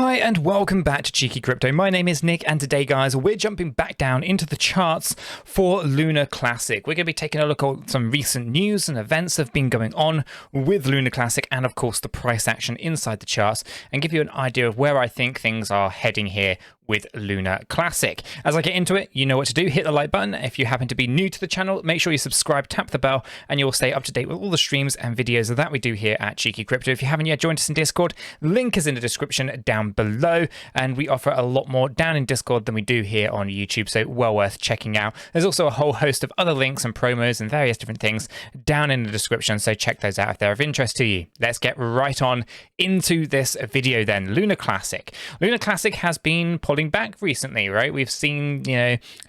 Hi and welcome back to Cheeky Crypto. My name is Nick and today guys we're jumping back down into the charts for Lunar Classic. We're going to be taking a look at some recent news and events that have been going on with Lunar Classic and of course the price action inside the charts and give you an idea of where I think things are heading here with Lunar Classic. As I get into it, you know what to do. Hit the like button. If you happen to be new to the channel, make sure you subscribe, tap the bell, and you'll stay up to date with all the streams and videos that we do here at Cheeky Crypto. If you haven't yet joined us in Discord, link is in the description down below, and we offer a lot more down in Discord than we do here on YouTube, so well worth checking out. There's also a whole host of other links and promos and various different things down in the description, so check those out if they're of interest to you. Let's get right on into this video then. Lunar Classic. Lunar Classic has been pulling back recently, right? We've seen,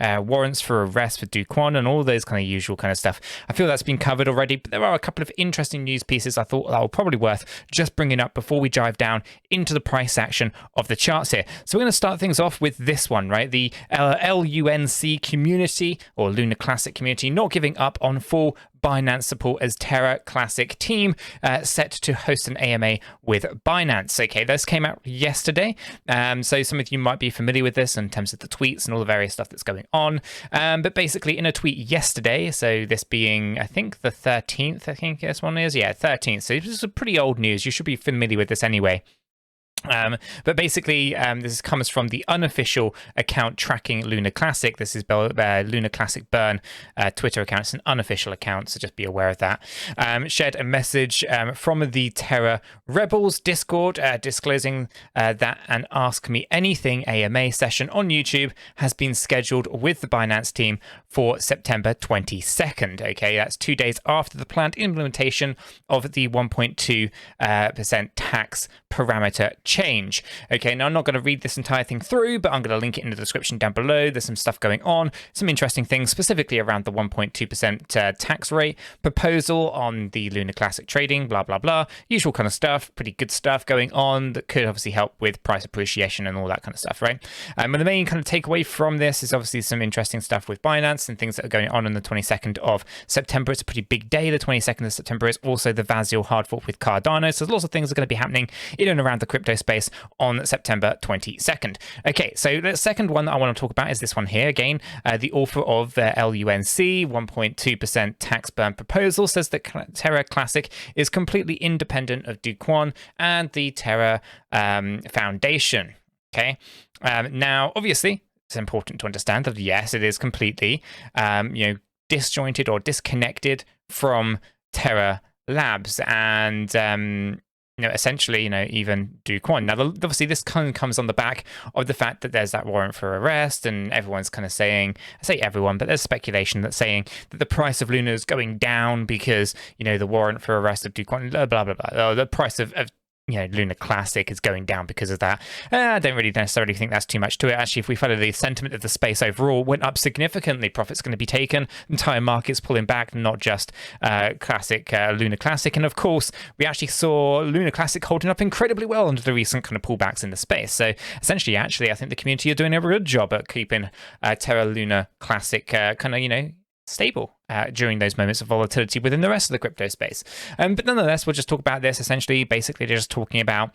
warrants for arrest for 𝗕𝗘𝗧𝗏 and all those kind of usual kind of stuff. I feel that's been covered already, but there are a couple of interesting news pieces I thought that were probably worth just bringing up before we dive down into the price action of the charts here. So we're going to start things off with this one, right? The LUNC community or Lunar Classic community not giving up on full Binance support as Terra Classic team set to host an AMA with Binance. Okay, this came out yesterday, so some of you might be familiar with this in terms of the tweets and all the various stuff that's going on. But basically, in a tweet yesterday, so this being I think the 13th, I think this one is, yeah, 13th. So this is pretty old news. You should be familiar with this anyway. But basically, this comes from the unofficial account tracking Lunar Classic. This is Lunar Classic Burn Twitter account. It's an unofficial account, so just be aware of that. Shared a message from the Terra Rebels Discord disclosing that an Ask Me Anything AMA session on YouTube has been scheduled with the Binance team for September 22nd. Okay, that's 2 days after the planned implementation of the 1.2% tax parameter change. Okay, now I'm not going to read this entire thing through, but I'm going to link it in the description down below. There's some stuff going on, some interesting things specifically around the 1.2% tax rate proposal on the Lunar Classic trading, blah, blah, blah. Usual kind of stuff, pretty good stuff going on that could obviously help with price appreciation and all that kind of stuff, right? And the main kind of takeaway from this is obviously some interesting stuff with Binance and things that are going on the 22nd of September. It's a pretty big day. The 22nd of September is also the Vasil hard fork with Cardano. So there's lots of things that are going to be happening in and around the crypto space on September 22nd. Okay, so the second one that I want to talk about is this one here. Again, the author of the LUNC 1.2% tax burn proposal says that Terra Classic is completely independent of 𝗕𝗘𝗧𝗏 and the Terra Foundation. Okay, now obviously it's important to understand that yes, it is completely disjointed or disconnected from Terra Labs and essentially, even 𝗕𝗘𝗧𝗏. Now, obviously, this kind of comes on the back of the fact that there's that warrant for arrest, and everyone's kind of saying, I say everyone, but there's speculation that's saying that the price of Lunar is going down because, the warrant for arrest of 𝗕𝗘𝗧𝗏, blah, blah, blah. The price of Lunar Classic is going down because of that. I don't really necessarily think that's too much to it. Actually, if we follow the sentiment of the space overall, went up significantly. Profits going to be taken. Entire market's pulling back, not just Lunar Classic. And of course, we actually saw Lunar Classic holding up incredibly well under the recent kind of pullbacks in the space. So essentially, actually, I think the community are doing a good job at keeping Terra Lunar Classic stable during those moments of volatility within the rest of the crypto space. But nonetheless, we'll just talk about this. Essentially, basically, they're just talking about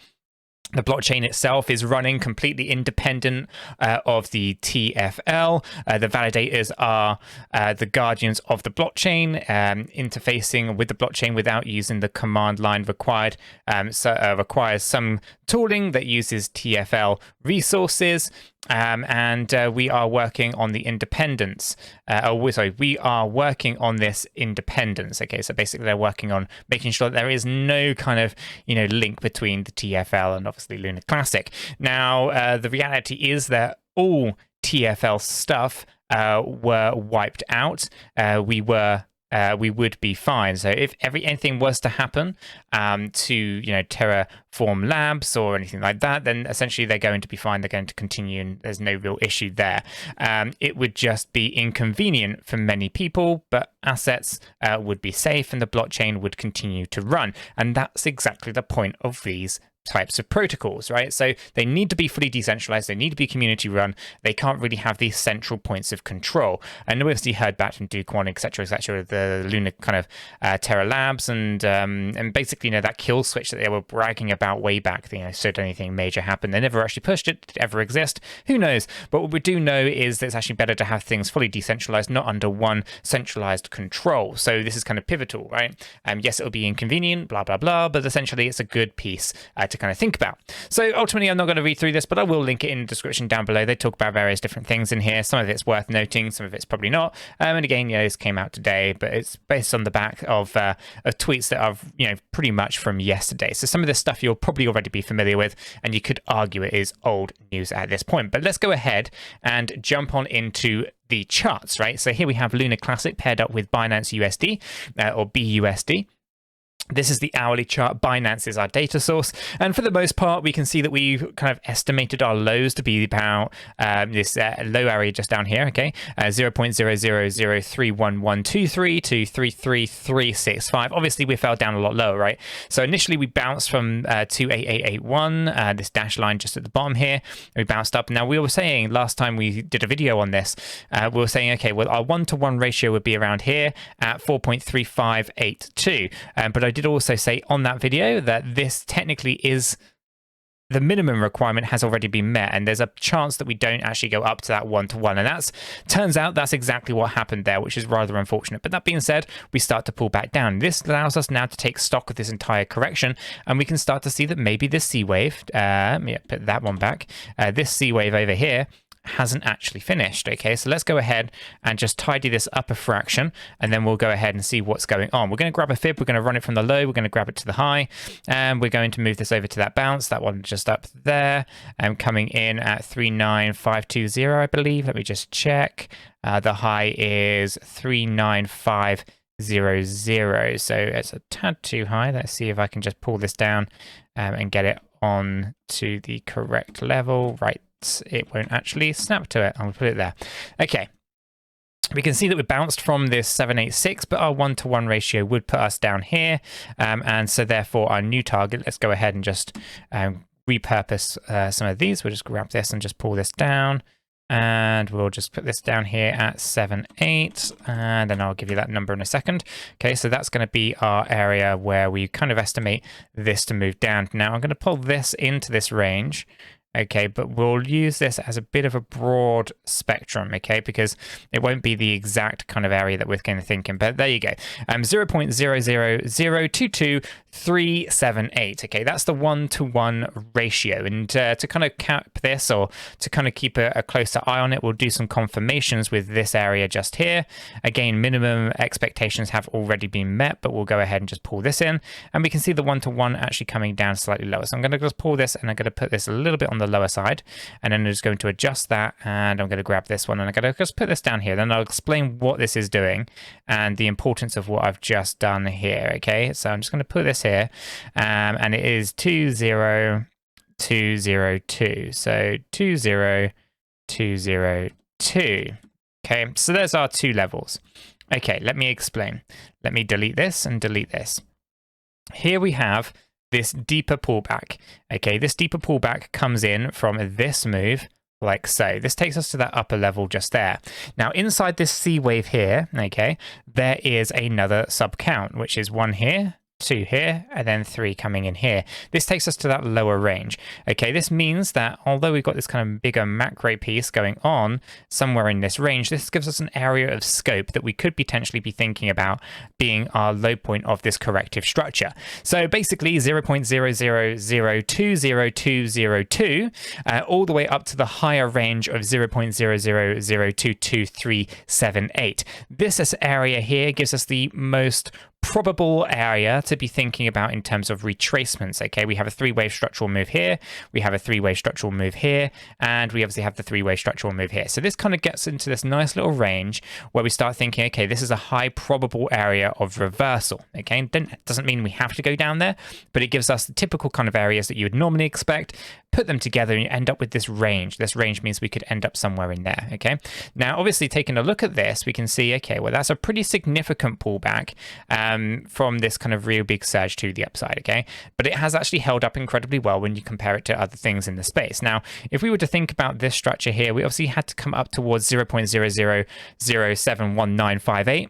the blockchain itself is running completely independent of the TFL. The validators are the guardians of the blockchain, interfacing with the blockchain without using the command line required. Requires some tooling that uses TFL resources. And we are working on the independence. We are working on this independence. Okay, so basically they're working on making sure that there is no kind of link between the TFL and obviously Lunar Classic. Now, the reality is that all TFL stuff were wiped out. We would be fine. So if anything was to happen to Terraform Labs or anything like that, then essentially they're going to be fine. They're going to continue, and there's no real issue there. It would just be inconvenient for many people, but assets would be safe, and the blockchain would continue to run. And that's exactly the point of these types of protocols, right? So they need to be fully decentralized, they need to be community run, they can't really have these central points of control. And we obviously heard back from 𝗕𝗘𝗪𝗧𝗧, etc., the Luna kind of Terra Labs, and basically, that kill switch that they were bragging about way back, should anything major happen. They never actually pushed it. Did it ever exist? Who knows? But what we do know is that it's actually better to have things fully decentralized, not under one centralized control. So this is kind of pivotal, right? Yes, it'll be inconvenient, blah, blah, blah, but essentially it's a good piece to kind of think about. So ultimately, I'm not going to read through this, but I will link it in the description down below. They talk about various different things in here. Some of it's worth noting, some of it's probably not. And again, this came out today, but it's based on the back of tweets that are, pretty much from yesterday. So some of this stuff you'll probably already be familiar with, and you could argue it is old news at this point. But let's go ahead and jump on into the charts, right? So here we have Luna Classic paired up with Binance USD or BUSD. This is the hourly chart. Binance is our data source. And for the most part, we can see that we've kind of estimated our lows to be about this low area just down here, okay? 0.00031123 to 33365. Obviously, we fell down a lot lower, right? So initially, we bounced from 28881, this dash line just at the bottom here. We bounced up. Now, we were saying last time we did a video on this, we were saying, okay, well, our 1-to-1 ratio would be around here at 4.3582. But I did also say on that video that this technically is the minimum requirement has already been met, and there's a chance that we don't actually go up to that 1-to-1, and turns out that's exactly what happened there, which is rather unfortunate. But that being said, we start to pull back down. This allows us now to take stock of this entire correction, and we can start to see that maybe this C wave, put that one back, this C wave over here hasn't actually finished. Okay, so let's go ahead and just tidy this up a fraction, and then we'll go ahead and see what's going on. We're going to grab a fib, we're going to run it from the low, we're going to grab it to the high, and we're going to move this over to that bounce, that one just up there, and coming in at 39520, I believe. Let me just check. The high is 39500, so it's a tad too high. Let's see if I can just pull this down and get it on to the correct level. Right, it won't actually snap to it. I'll put it there. Okay. We can see that we bounced from this 786, but our 1-to-1 ratio would put us down here. And so therefore our new target, let's go ahead and just repurpose some of these. We'll just grab this and just pull this down. And we'll just put this down here at 78, and then I'll give you that number in a second. Okay, so that's going to be our area where we kind of estimate this to move down. Now I'm going to pull this into this range. Okay, but we'll use this as a bit of a broad spectrum, okay, because it won't be the exact kind of area that we're kind of thinking, but there you go. 0.00022378, okay, that's the 1-to-1 ratio, and to kind of cap this, or to kind of keep a closer eye on it, we'll do some confirmations with this area just here. Again, minimum expectations have already been met, but we'll go ahead and just pull this in, and we can see the 1-to-1 actually coming down slightly lower. So I'm going to just pull this, and I'm going to put this a little bit on the lower side, and then I'm just going to adjust that, and I'm going to grab this one, and I'm going to just put this down here. Then I'll explain what this is doing and the importance of what I've just done here. Okay, so I'm just going to put this here, and it is 20202, so 20202. Okay, so there's our two levels. Okay, let me explain. Let me delete this and delete this. Here we have this deeper pullback. Okay, this deeper pullback comes in from this move, like so. This takes us to that upper level just there. Now, inside this C wave here, okay, there is another sub count, which is 1 here, 2 here, and then 3 coming in here. This takes us to that lower range. Okay, this means that although we've got this kind of bigger macro piece going on somewhere in this range, this gives us an area of scope that we could potentially be thinking about being our low point of this corrective structure. So basically 0.00020202 all the way up to the higher range of 0.00022378. This area here gives us the most probable area to be thinking about in terms of retracements. Okay, we have a 3-wave structural move here, we have a 3-wave structural move here, and we obviously have the 3-wave structural move here. So this kind of gets into this nice little range where we start thinking, okay, this is a high probable area of reversal. Okay, doesn't mean we have to go down there, but it gives us the typical kind of areas that you would normally expect. Put them together and you end up with this range. This range means we could end up somewhere in there. Okay, now obviously taking a look at this, we can see, okay, well, that's a pretty significant pullback. from this kind of real big surge to the upside, okay? But it has actually held up incredibly well when you compare it to other things in the space. Now, if we were to think about this structure here, we obviously had to come up towards 0.00071958.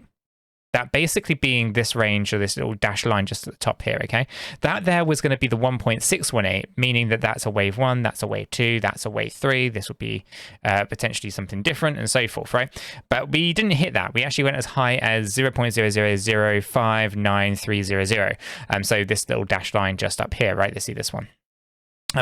That basically being this range, or this little dashed line just at the top here, okay? That there was going to be the 1.618, meaning that that's a wave 1, that's a wave 2, that's a wave 3. This would be potentially something different and so forth, right? But we didn't hit that. We actually went as high as 0.00059300. So this little dashed line just up here, right? Let's see this one.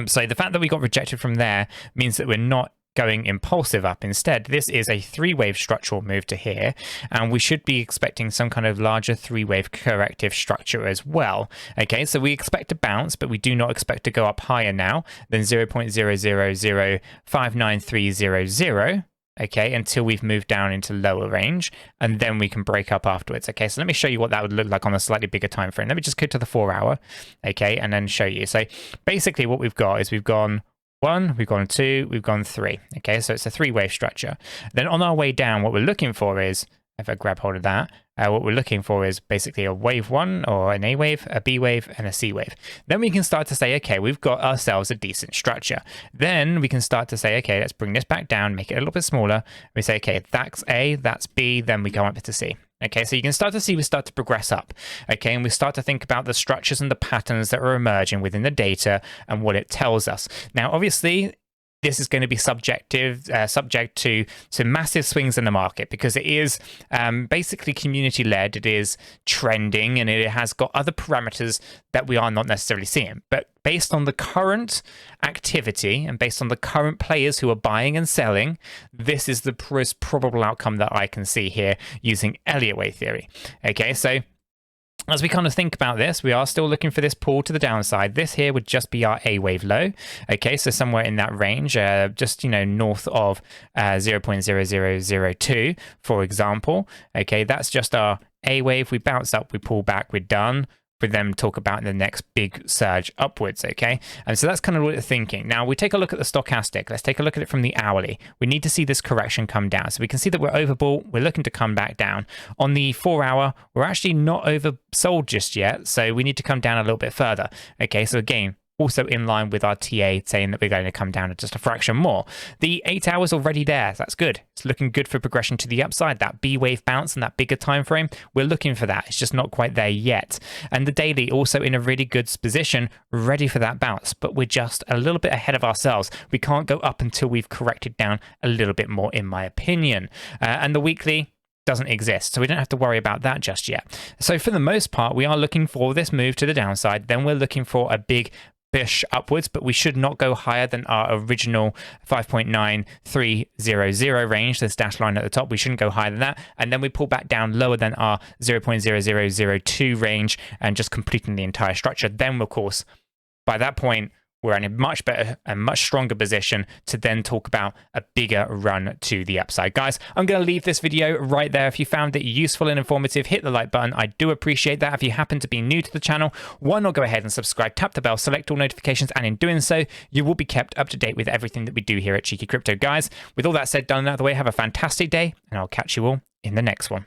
So the fact that we got rejected from there means that we're not going impulsive up. Instead, this is a 3-wave structural move to here, and we should be expecting some kind of larger 3-wave corrective structure as well. Okay, so we expect to bounce, but we do not expect to go up higher now than 0.00059300. Okay, until we've moved down into lower range, and then we can break up afterwards. Okay, so let me show you what that would look like on a slightly bigger time frame. Let me just go to the 4-hour, okay, and then show you. So basically what we've got is we've gone 1, we've gone 2, we've gone 3. Okay, so it's a 3-wave structure. Then on our way down, what we're looking for is, if I grab hold of that, what we're looking for is basically a wave 1 or an A wave, a B wave, and a C wave. Then we can start to say, okay, we've got ourselves a decent structure. Then we can start to say, okay, let's bring this back down, make it a little bit smaller. We say, okay, that's A, that's B, then we go up to C. Okay, so you can start to see we start to progress up, okay, and we start to think about the structures and the patterns that are emerging within the data and what it tells us. Now, obviously, this is going to be subject to massive swings in the market, because it is basically community-led, it is trending, and it has got other parameters that we are not necessarily seeing. But based on the current activity and based on the current players who are buying and selling, this is the most probable outcome that I can see here using Elliott wave theory. Okay, so as we kind of think about this, we are still looking for this pull to the downside. This here would just be our A wave low. Okay, so somewhere in that range, just, north of 0.0002, for example. Okay, that's just our A wave. We bounce up, we pull back, we're done. For them talk about the next big surge upwards, okay? And so that's kind of what we're thinking. Now, we take a look at the stochastic. Let's take a look at it from the hourly. We need to see this correction come down. So we can see that we're overbought. We're looking to come back down. On the 4-hour, we're actually not oversold just yet, so we need to come down a little bit further. Okay, so again, also in line with our TA saying that we're going to come down just a fraction more. The 8 hours already there. That's good. It's looking good for progression to the upside. That B wave bounce and that bigger time frame, we're looking for that. It's just not quite there yet. And the daily also in a really good position, ready for that bounce, but we're just a little bit ahead of ourselves. We can't go up until we've corrected down a little bit more, in my opinion. And the weekly doesn't exist, so we don't have to worry about that just yet. So for the most part, we are looking for this move to the downside. Then we're looking for a big bish upwards, but we should not go higher than our original 5.9300 range, this dash line at the top. We shouldn't go higher than that, and then we pull back down lower than our 0.0002 range and just completing the entire structure. Then, of course, by that point, we're in a much better and much stronger position to then talk about a bigger run to the upside. Guys, I'm going to leave this video right there. If you found it useful and informative, hit the like button. I do appreciate that. If you happen to be new to the channel, why not go ahead and subscribe, tap the bell, select all notifications, and in doing so, you will be kept up to date with everything that we do here at Cheeky Crypto. Guys, with all that said, done and out of the way, have a fantastic day, and I'll catch you all in the next one.